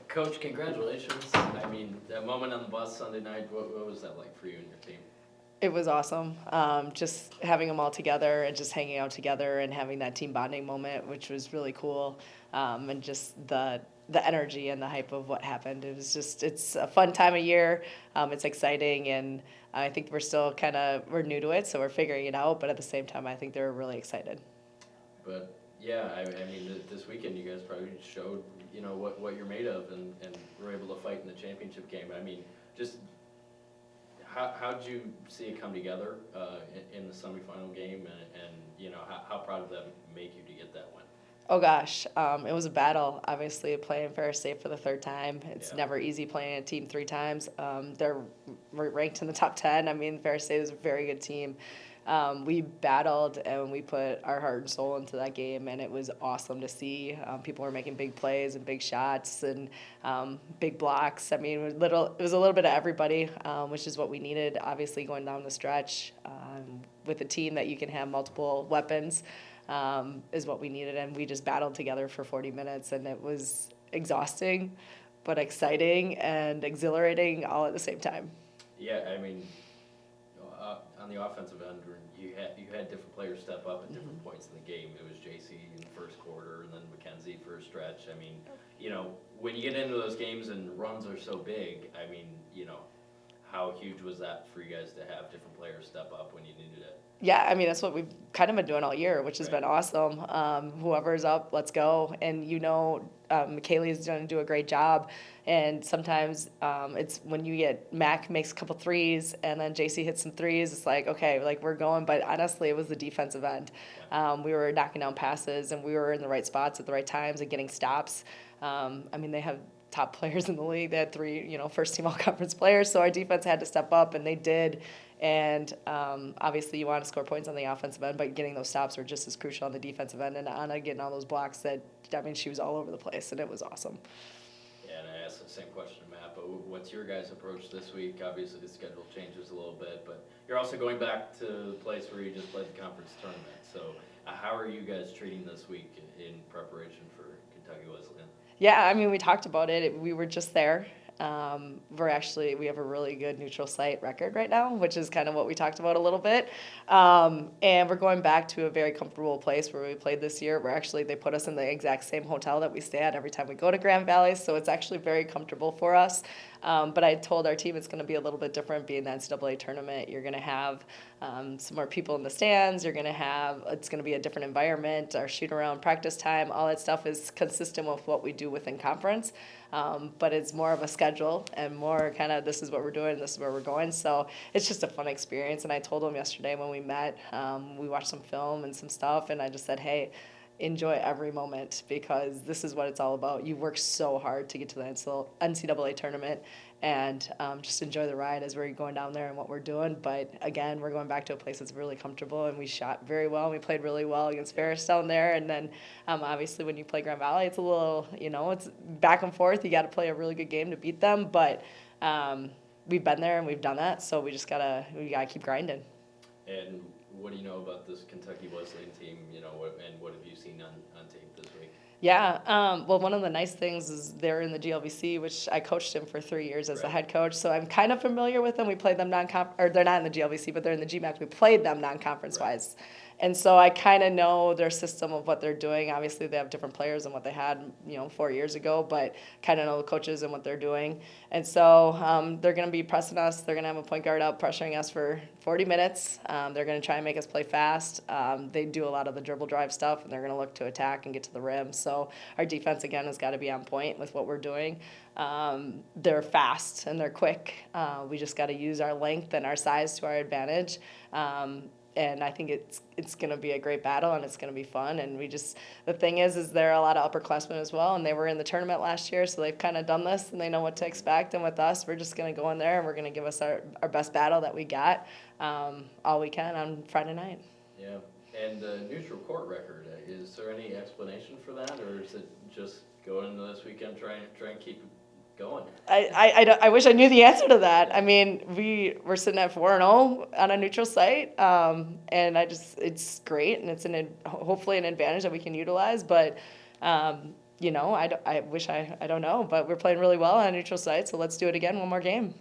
Coach, congratulations. I mean, that moment on the bus Sunday night, what was that like for you and your team? It was awesome. Just having them all together and just hanging out together and having that team bonding moment, which was really cool. And just the energy and the hype of what happened. It's a fun time of year. It's exciting, and I think we're new to it, so we're figuring it out. But at the same time, I think they're really excited. But yeah, I mean, this weekend you guys probably showed, what you're made of and were able to fight in the championship game. I mean, just how'd you see it come together in the semifinal game, and how proud of them make you to get that win? Oh gosh, it was a battle. Obviously, playing Ferris State for the third time, it's Yeah. never easy playing a team three times. They're ranked in the top 10. I mean, Ferris State is a very good team. We battled and we put our heart and soul into that game, and it was awesome to see. People were making big plays and big shots and big blocks. I mean, it was a little bit of everybody, which is what we needed. Obviously, going down the stretch with a team that you can have multiple weapons is what we needed. And we just battled together for 40 minutes, and it was exhausting, but exciting and exhilarating all at the same time. Yeah, I mean, on the offensive end, you had different players step up at different points in the game. It was JC in the first quarter, and then Mackenzie for a stretch. I mean, when you get into those games and runs are so big, I mean, how huge was that for you guys to have different players step up when you needed it? Yeah, I mean, that's what we've kind of been doing all year, which has Right. been awesome. Whoever's up, let's go. And McKaylee's going to do a great job. And sometimes it's when you get Mac makes a couple threes and then JC hits some threes, it's like, okay, like we're going. But honestly, it was the defensive end. We were knocking down passes and we were in the right spots at the right times and getting stops. I mean, they have top players in the league. They had three, first team all conference players. So our defense had to step up, and they did. And obviously, you want to score points on the offensive end, but getting those stops were just as crucial on the defensive end. And Anna getting all those blocks she was all over the place, and it was awesome. Yeah, and I asked the same question to Matt, but what's your guys' approach this week? Obviously, the schedule changes a little bit, but you're also going back to the place where you just played the conference tournament. So how are you guys treating this week in preparation for Kentucky Wesleyan? Yeah, I mean, we talked about it. We were just there. We have a really good neutral site record right now, which is kind of what we talked about a little bit. And we're going back to a very comfortable place where we played this year. They put us in the exact same hotel that we stay at every time we go to Grand Valley. So it's actually very comfortable for us. But I told our team it's going to be a little bit different being the NCAA tournament. You're going to have some more people in the stands. It's going to be a different environment. Our shoot around practice time, all that stuff is consistent with what we do within conference. But it's more of a schedule and more kind of this is what we're doing and this is where we're going. So it's just a fun experience. And I told them yesterday when we met, we watched some film and some stuff, and I just said, hey, enjoy every moment because this is what it's all about. You work so hard to get to the NCAA tournament, and just enjoy the ride as we're going down there and what we're doing. But again, we're going back to a place that's really comfortable, and we shot very well. And we played really well against Ferris down there, and then obviously when you play Grand Valley, it's a little, it's back and forth. You got to play a really good game to beat them, but we've been there and we've done that, so we gotta keep grinding. And what do you know about this Kentucky Wesleyan team? And what have you seen on tape this week? Yeah, well, one of the nice things is they're in the GLVC, which I coached him for 3 years as the Right. head coach, so I'm kind of familiar with them. We played them or they're not in the GLVC, but they're in the GMAC. We played them non-conference wise, and so I kind of know their system of what they're doing. Obviously, they have different players than what they had, 4 years ago, but kind of know the coaches and what they're doing. And so they're going to be pressing us. They're going to have a point guard out pressuring us for 40 minutes. They're going to try and make us play fast. They do a lot of the dribble drive stuff, and they're going to look to attack and get to the rim. So our defense, again, has got to be on point with what we're doing. They're fast and they're quick. We just got to use our length and our size to our advantage. And I think it's going to be a great battle, and it's going to be fun. And the thing is there are a lot of upperclassmen as well, and they were in the tournament last year, so they've kind of done this, and they know what to expect. And with us, we're just going to go in there, and we're going to give us our best battle that we got all we can on Friday night. Yeah, and the neutral court record, is there any explanation for that, or is it just go into this weekend, try and keep it going? I wish I knew the answer to that. I mean, we're sitting at 4-0 on a neutral site, and it's great, and it's hopefully an advantage that we can utilize. But I wish I don't know, but we're playing really well on a neutral site, so let's do it again one more game.